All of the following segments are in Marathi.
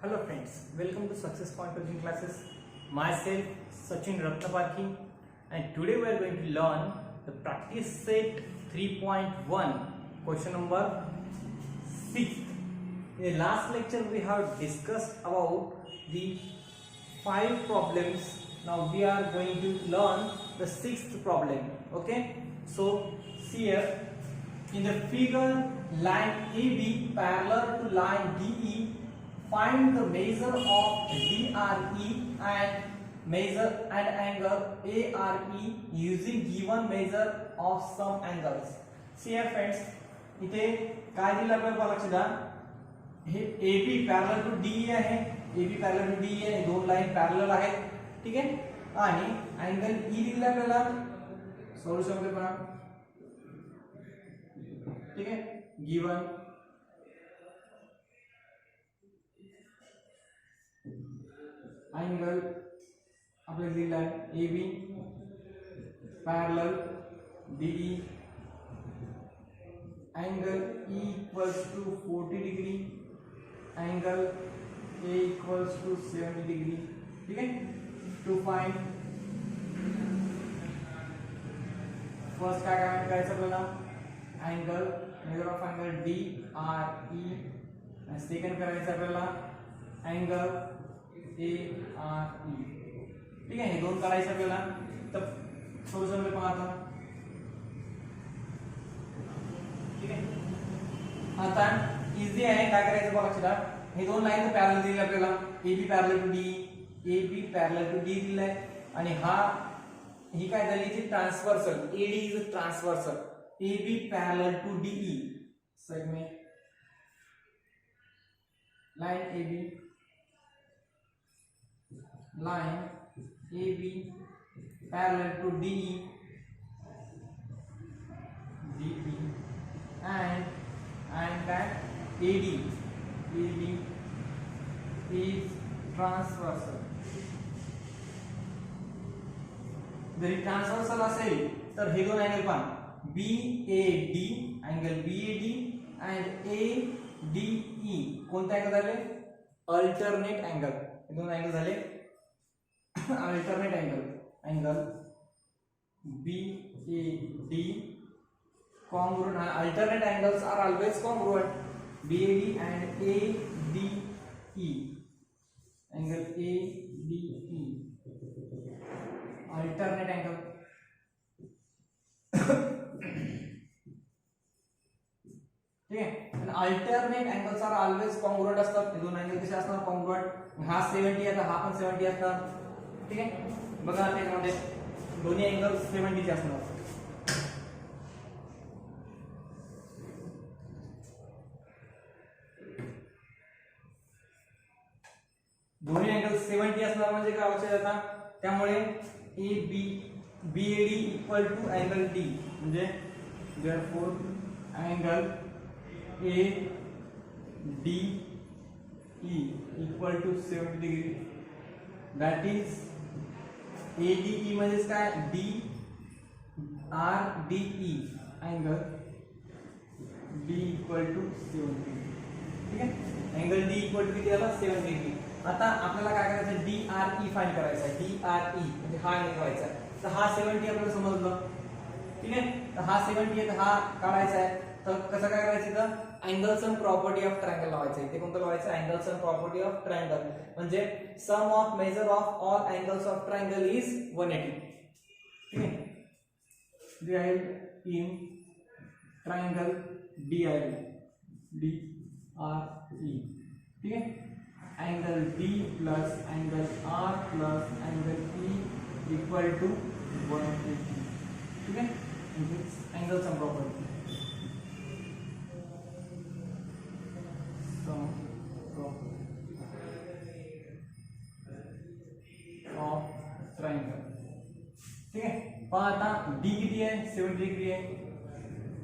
Hello friends, welcome to Success Point Coaching Classes. Myself Sachin Ratnapakhi, and today we are going to learn the practice set 3.1 question number 6. In the last lecture we have discussed about the 5 problems. Now we are going to learn the 6th problem. Okay, so see here in the figure, line AB parallel to line DE. Find the measure of DRE and measure and angle ARE using given measure of some angles. See here friends, इथे काय दिलं आपल्याला लक्षात द्या. हे AB पॅरलल टू DE आहे, AB पॅरलल टू DE आहे, दोन लाईन पॅरलल आहेत, ठीक आहे. आणि अँगल E दिला आपल्याला सोल्युशन मध्ये पहा, ठीक आहे. गिवन एंगल आपल्याला दिला आहे AB parallel DE, angle E equals to 40 degree, angle A equals to 70 degree, ठीक है. टू फाइंड फर्स्ट काय करायचं आपल्याला, angle measure of angle DRE, आणि सेकंड करायचं आपल्याला एंगल ARE, ठीक आहे. हे दोन करायचं आपल्याला. तर सोल्युशन मध्ये पहा आता, ठीक आहे. आता इझी आहे. काय करायचं बघा लक्षात, हे दोन लाईन पॅरलल दिले आपल्याला, AB parallel to DE, AB parallel to DE दिलाय, आणि ही काय झाली ती transversal, AD is transversal, AB parallel to DE segment line AB, line AB parallel to DE and that AD is transversal. जरी ट्रान्सव्हर्सल असेल तर हे दोन अँगल पहा, BAD angle BAD and ADE कोणते अँगल झाले, अल्टरनेट अँगल. हे दोन अँगल झाले alternate angle BAD congruent. Alternate angles are always congruent. BAD and ADE, angle ADE alternate angle. ठीक आहे. आणि alternate angles are always congruent असतात. हे दोन अँगल कसे असणार, कॉन्ग्रुएंट. हा 70 आहे तर हा पण 70 असणार, ठीक आहे. बघा त्याच्यामध्ये दोन्ही अँगल 70 चे असणार. दोन्ही अँगल 70 असणार म्हणजे काय लक्षात येतं, त्यामुळे BAD equal to angle D, म्हणजे therefore angle ADE equal to 70 degree. That is ADE म्हणजे काय, DRDE angle D equal to 70, ठीक आहे. अँगल D इक्वल टू किती आला, 70 डिग्री. आता आपल्याला काय करायचं, DRE फाइंड करायचा आहे. DRE म्हणजे हा अँगल करायचा आहे. तर हा 70 आपल्याला समजलं, ठीक आहे. तर हा 70 आहे तर हा काढायचा आहे. तर कसं काय करायचं, तर angles and property of triangle लावायचं आहे. ते कोणतं लावायचं, angles and property of triangle, म्हणजे sum of measure of all angles of triangle is 180, ठीक आहे. दिलेलं इन ट्रायंगल DRE, ठीक है. Angle D plus angle R plus angle E equal to 180, ठीक है. Angle sum property of triangle, ठीक है. पहा आता D किती आहे, 70 डिग्री आहे,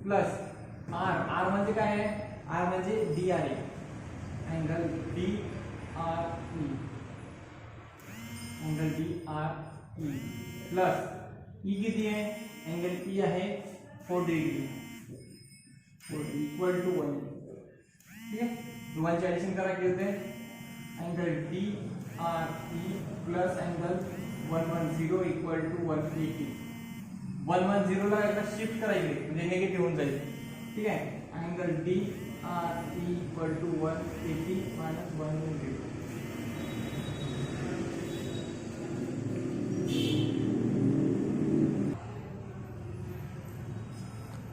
प्लस R म्हणजे काय आहे, R म्हणजे DRE, angle DRE, angle DRE plus E किती आहे, अँगल E आहे 40 डिग्री, 40 इक्वल टू 1, ठीक आहे. दोघांचे ऍडिशन करा, किती होते angle DRE plus angle 110 equal to 180. 110 ला एकदा शिफ्ट करायचे म्हणजे निगेटिव्ह होऊन जाईल. ठीक आहे. Angle DRE equal to 180 minus 110.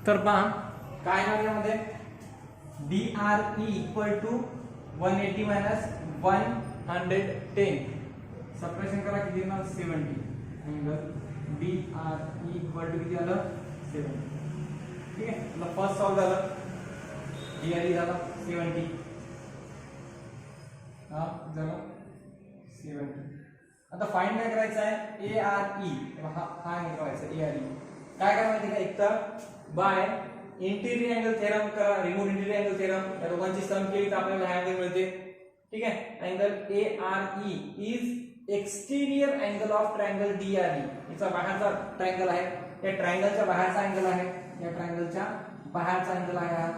तर पहा काय आहे यामध्ये DRE equal to 180 minus 110. Subtraction करा किती येणार 70. अँगल DRE equal to किती आलं 70. ठीक आहे. आपला फर्स्ट सॉल्व झालं. DRE झाला 70. हा झाला 70. आता फाइंड काय करायचं आहे ARE. हा अँगल करायचा ARE. काय करायचं माहिती का एक तर बाय इंटिरियर अँगल थेरम करा, रिमूव्ह इंटिरियर अँगल थेरम, या दोघांची सम केली तर आपल्याला हा अँगल मिळते. ठीक आहे. Angle ARE is exterior angle of triangle DRE. याचा बाहेरचा ट्रायंगल आहे, या ट्रायंगलच्या बाहेरचा अँगल आहे, या ट्रायंगलच्या बाहेरचा अँगल आहे हा.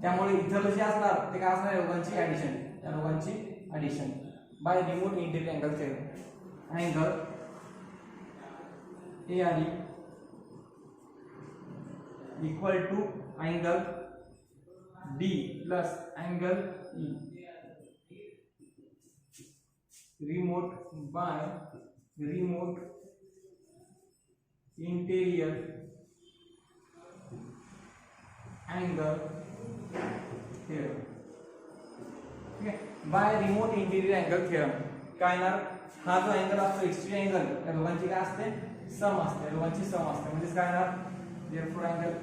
त्यामुळे इथं जे असणार ते काय असणार या दोघांची ऍडिशन, या दोघांची addition by remove interior angle theorem. Angle ARE equal to angle D plus angle E remote by remote interior angle theorem. ठीक आहे. By remote interior angle theorem काय ना हा जो अँगल असतो एक्सट्रीम अँगल या दोघांची काय असते सम असते, या दोघांची सम असते. म्हणजे काय ना therefore angle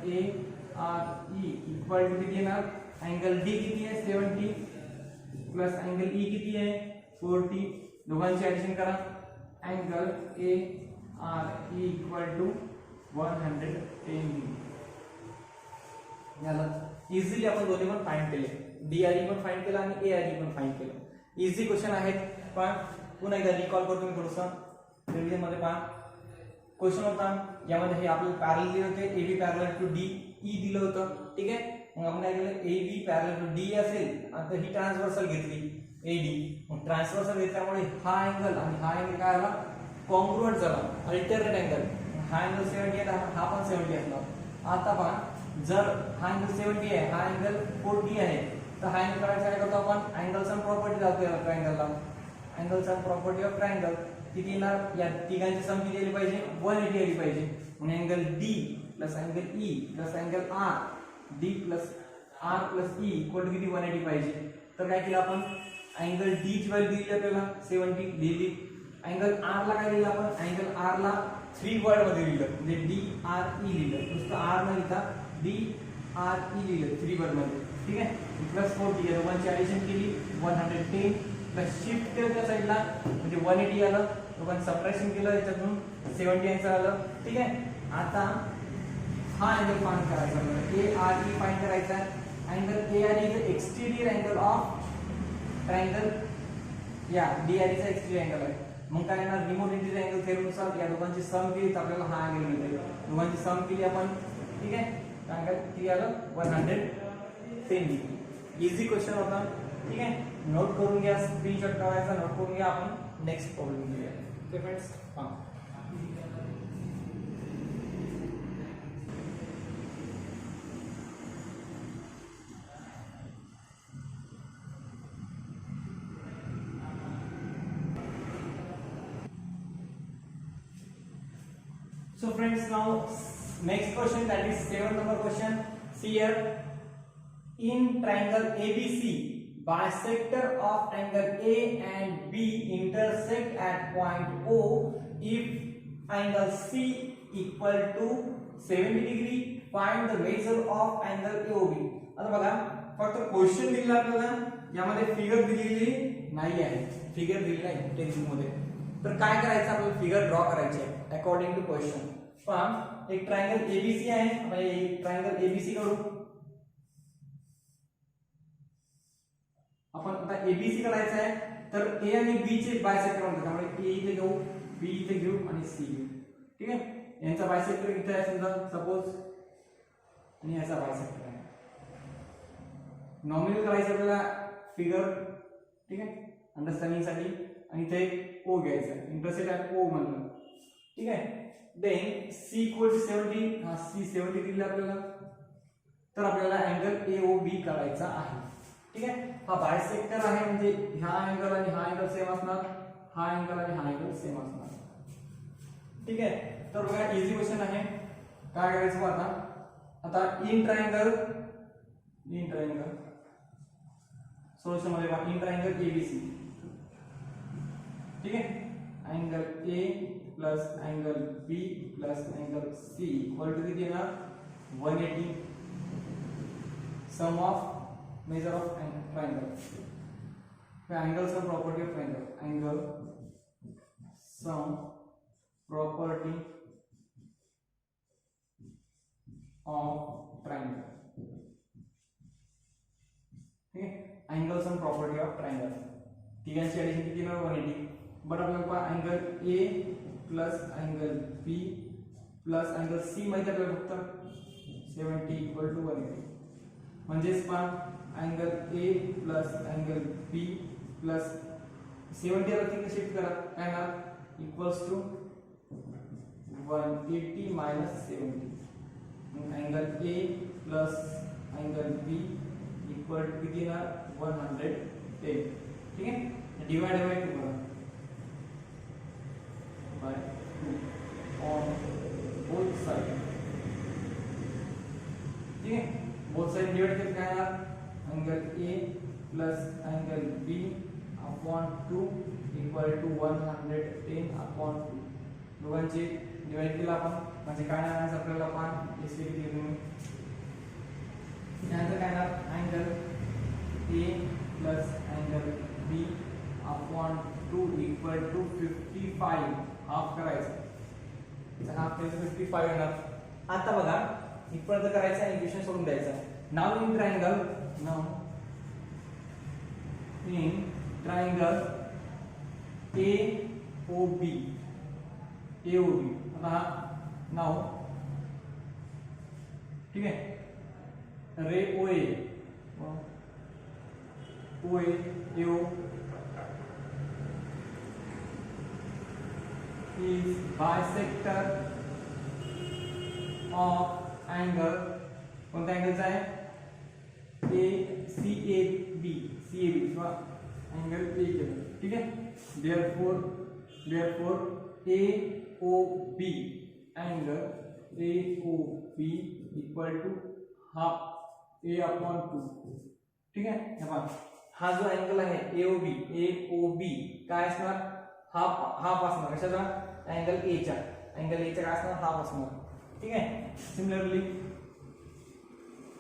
ARE equal to किती येणार अँगल D किती आहे 70 प्लस अँगल E किती आहे 40. दोघांची ऍडिशन करा. Angle ARE equal to 110. याला इझिली आपण दोन्ही पण फाइंड केले, DRE पण फाइंड केला आणि ARE पण फाइंड केलं. इझी क्वेश्चन आहेत. पण पुन्हा एकदा रिकॉल करतो मी थोडंसं रिव्हिजन मध्ये. पहा क्वेश्चन होता यामध्ये हे आपल्याला पॅरलल दिले होते AB पॅरलल टू DE दिलं होतं. ठीक आहे. मग आपण काय केलं AB पॅरलल टू DE असेल आता ही ट्रान्सव्हर्सल घेतली AD. मग ट्रान्सव्हर्सल घेतल्यामुळे हा अँगल आणि हा अँगल काय आला कॉन्ग्रुएंट झाला, अल्टरनेट अँगल. हा अँगल 70 आहे, हा पण 70 असणार. आता पहा जर हा अँगल 70 आहे, हा अँगल 40 आहे, तर हा अँगल करायचा काय करतो आपण अँगल सम प्रॉपर्टी लावतो या ट्रायंगलला. Angle sum property of triangle किती येणार या तिघांची सम किती आली पाहिजे 180 आली पाहिजे. म्हणून angle D plus angle E plus angle R D plus R plus E equal to किती 180 पाहिजे. तर काय केलं आपण अँगल D ची व्हॅल्यू दिली आपल्याला 70 दिली. अँगल R ला काय दिलं आपण अँगल R ला 3 वर्ड मध्ये लिहिलं म्हणजे DRE लिहिलं. नुसतं R न लिहिता DRE लिहिलं 3 वर्ड मध्ये. ठीक आहे. प्लस 40 या दोघांची ऍडिशन केली 110 प्लस शिफ्ट केलं त्या साईडला म्हणजे 180 आलं. दोघांचं सबट्रॅक्शन केलं याच्यातून 70 आन्सर आलं. ठीक आहे. आता हा अँगल फाइंड करायचा आपल्याला ARE फाइंड करायचा आहे. Angle ARE is exterior angle of triangle या DRE चा एक्सटिरियर अँगल आहे. मग काय येणार रिमोट इंटिरियर अँगल थेरम नुसार या दोघांची सम केली तर आपल्याला हा अँगल मिळेल. दोघांची सम केली आपण. ठीक आहे. अँगल किती आलं 110 डिग्री. इझी क्वेश्चन होता. ठीक आहे. नोट करून घ्या, स्क्रीनशॉट करायचा, नोट करून घ्या. आपण नेक्स्ट प्रॉब्लेम घेऊया. Okay friends. हां so friends, now next question, that is 7 number question. See here, in triangle ABC bisector of angle A and B intersect at point O if angle C equal to 70 degree, find the measure of angle AOB. आता बघा फक्त क्वेश्चन दिलेला आपल्याला, यामध्ये फिगर दिलेली नाही आहे, फिगर दिलेली नाही टेक्स्ट मध्ये. तर काय करायचं आपल्याला फिगर ड्रॉ करायची आहे अकॉर्डिंग टू क्वेश्चन. पहा एक ट्रायंगल ABC आहे, आपण एक ट्रायंगल ABC काढू. आपण आता ABC काढायचं आहे तर A आणि B चे बायसेक्टर म्हणतात, त्यामुळे A इथे घेऊ, B इथे घेऊ आणि C घेऊ. ठीक आहे. यांचा बायसेक्टर इथे आहे समजा सपोज, आणि याचा बायसेक्टर आहे. नॉमिनल करायचं आपल्याला फिगर. ठीक आहे. अंडरस्टँडिंगसाठी, आणि इथे एक ओ घ्यायचा, इंटरसेक्ट आहे ओ म्हणलं, ठीक आहे. देन सी इक्वल टू 70, हा सी 70 दिली आपल्याला, तर आपल्याला अँगल एओबी करायचा आहे, ठीक आहे. हा बायसेक्टर आहे म्हणजे ह्या अँगल आणि हा अँगल सेम असणार, हा अँगल आणि हा अँगल सेम असणार, ठीक आहे. तर बघा इझी क्वेश्चन आहे. काय करायचं आता इन ट्रायंगल सोल्युशन मध्ये बघा इन ट्रायंगल एबीसी, ठीक आहे. Angle A plus angle B plus angle C equal to किती येणार 180. Sum of measure of triangle, angle sum property of triangle, angle sum property of triangle, ठीक आहे. Angle sum property of triangle, तिघांची ऍडिशन किती येणार 180. बट आपल्याला angle A plus angle B plus angle C माहिती आपल्याला फक्त 70 इक्वल टू 180. म्हणजेच angle A plus angle B plus 70 आला तिकडे शिफ्ट करा, काय येणार equals to 180 minus 70. Angle A plus angle B equal to किती येणार 110, ठीक आहे. डिवाइड बाय 2 करा, बाय 2 ऑन बोथ साइड, ठीक आहे. बोथ साइड डिवाइड करके काय येणार angle A plus angle B upon 2 equal to 110 upon 2. दोघांची डिवाइड केला आपण म्हणजे काय येणार आपल्याला एसपी किती तुम्ही त्यानंतर काय येणार angle A plus angle B upon 2 equal to 55, half करायचं, हाफ केलं 55 येणार. आता बघा इथपर्यंत करायचं आहे, इक्वेशन सोडून द्यायचं. नाव इन ट्रायंगल एओबी, आता नाव, ठीक आहे. रे ओए AO is bisector of angle, कोणत्या अँगलचा आहे CAB किंवा अँगल ए केलं, ठीक आहे. therefore AOB angle AOB equal to half A upon 2, ठीक आहे. हा जो अँगल आहे AOB काय असणार हाफ असणार कशाचा अँगल ए च्या काय असणार हाफ असणार, ठीक आहे. Similarly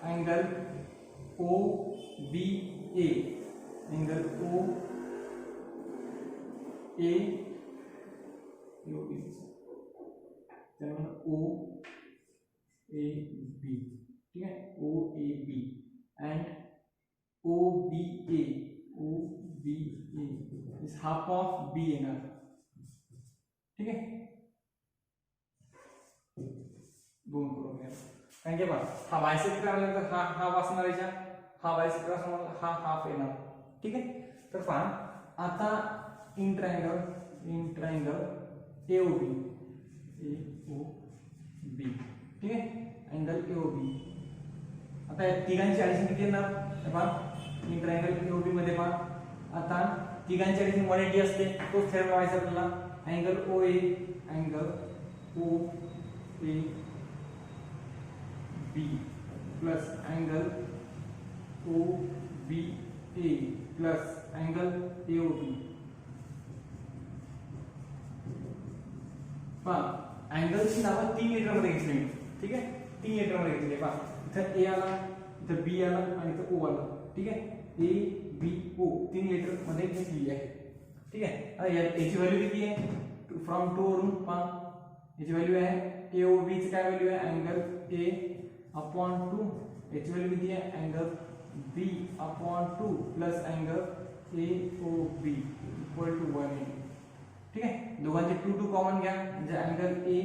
angle OBA, angle OAB, ठीक आहे. OAB and OBA is half of B येणार, ठीक आहे. दोन करून घ्या कारण की बघा हा बायसेक्टर आल्यानंतर हा हाफ असणार याच्या, हा बायसेक्टर असणार हा हाफ येणार, ठीक आहे. तर पहा आता इन ट्रायंगल AOB, ठीक आहे. अँगल AOB, आता या तिघांची ऍडिशन किती येणार पहा इन ट्रायंगल AOB मध्ये पहा आता तिघांची ऍडिशन 180 असते, तोच थेरम लावायचा आपल्याला. Angle OAB plus angle OBA plus angle AOB. पहा अँगलची नावं 3 मीटर मध्ये घेतली, ठीक आहे. 3 मीटर मध्ये घेतली. पहा इथं A आला, इथं B आला आणि इथं O आला, ठीक आहे. ABO 3 मीटर मध्ये घेतली आहे, ठीक आहे. आता याची व्हॅल्यू किती आहे फ्रॉम 2 वरून पहा याची व्हॅल्यू आहे AOB ची काय व्हॅल्यू आहे अँगल A अपॉन 2, याची व्हॅल्यू किती आहे angle B upon 2 plus angle AOB equal to 180, ठीक आहे. दोघांचे 2 कॉमन घ्या म्हणजे angle A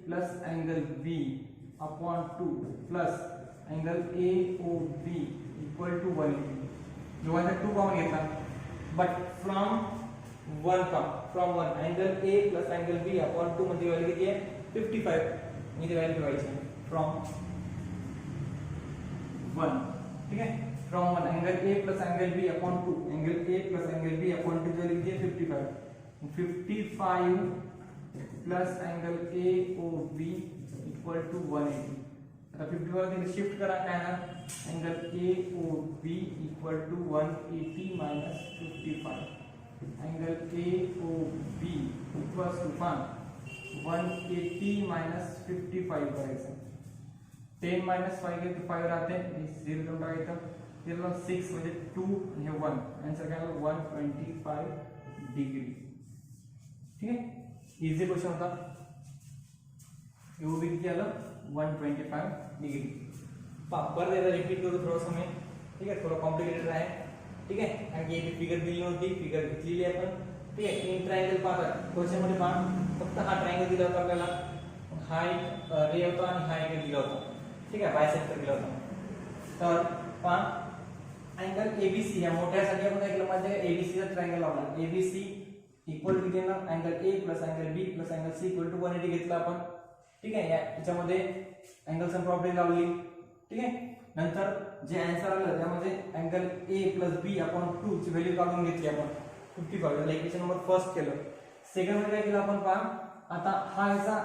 plus angle B upon 2 plus angle AOB equal to 180. दोघांचा 2 कॉमन घेतला बट फ्रॉम वन का from one angle A plus angle B upon 2 मध्ये व्हॅल्यू किती आहे 55 इथे व्हॅल्यू ठेवायची आहे फ्रॉम वन ठीक आहे from one angle A plus angle B upon 2 angle A plus angle B upon 2 value किती आहे 55 plus angle A O B equal to 180 आता 50 वरती शिफ्ट करा काय ना angle A O B equal to 180 minus 55 angle A O B equals to 180 minus 55 करायचं 10 मायनस 5 गेले 5 राहते 0 दोन टाकायचं 0 6 म्हणजे 2 आणि हे 1 आन्सर काय आला 125 डिग्री ठीक आहे इझी क्वेश्चन होता एओबी किती आलं 125 डिग्री परत एकदा रिपीट करू थोडंसं मी ठीक आहे थोडं कॉम्प्लिकेटेड आहे ठीक आहे कारण की फिगर दिली नव्हती फिगर घेतलेली आहे आपण ठीक आहे तीन ट्रायंगल पाहता क्वेश्चन मध्ये पहा फक्त हा ट्रायंगल दिला होता आपल्याला हा एक रे होता आणि हा एक दिला होता ठीक आहे बायसेक्टर दिला होता तर पहा अँगल एबीसी या मोठ्यासाठी आपण काय केलं म्हणजे एबीसी चा ट्रायंगल लावला एबीसी इक्वल टू किती ना angle A plus angle B plus angle C equal to 180 घेतला आपण ठीक आहे याच्यामध्ये अँगल सम प्रॉपर्टी लावली ठीक आहे नंतर जे आन्सर आलं त्यामध्ये angle A plus B upon 2 ची व्हॅल्यू काढून घेतली आपण 55 याला इक्वेशन नंबर फर्स्ट केलं सेकंड मध्ये काय केलं आपण पहा आता हा याचा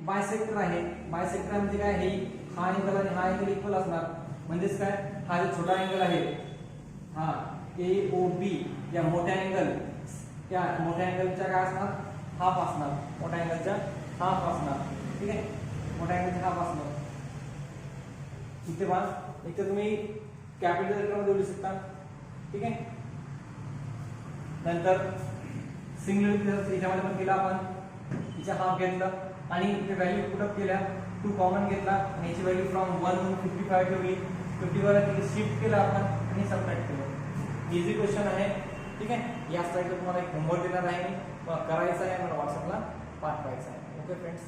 बायसेक्टर आहे बायसेक्टर म्हणजे काय हे हा अँगल आणि हा अँगल इक्वल असणार म्हणजेच काय हा जो छोटा अँगल आहे हा ए ओ बी या मोठ्या अँगलच्या काय असणार हाफ असणार मोठ्या अँगलच्या हाफ असणार ठीक आहे मोठ्या अँगलच्या हाफ असणार इथे पहा इथे तुम्ही कॅपिटल लेटर मध्ये लिहू शकता ठीक आहे नंतर सिंगल याच्यामध्ये पण केला आपण हिचा हाफ घेतला आणि इथे व्हॅल्यू पुट अप केल्या 2 कॉमन घेतला आणि याची व्हॅल्यू फ्रॉम 1 म्हणून 55 ठेवली 50 वर शिफ्ट केला आपण आणि सबट्रॅक्ट केलं इझी क्वेश्चन आहे ठीक आहे या स्लाइडला तुम्हाला एक होमवर्क देणार आहे मी करायचा आहे मला व्हॉट्सअपला पाठवायचा आहे ओके फ्रेंड्स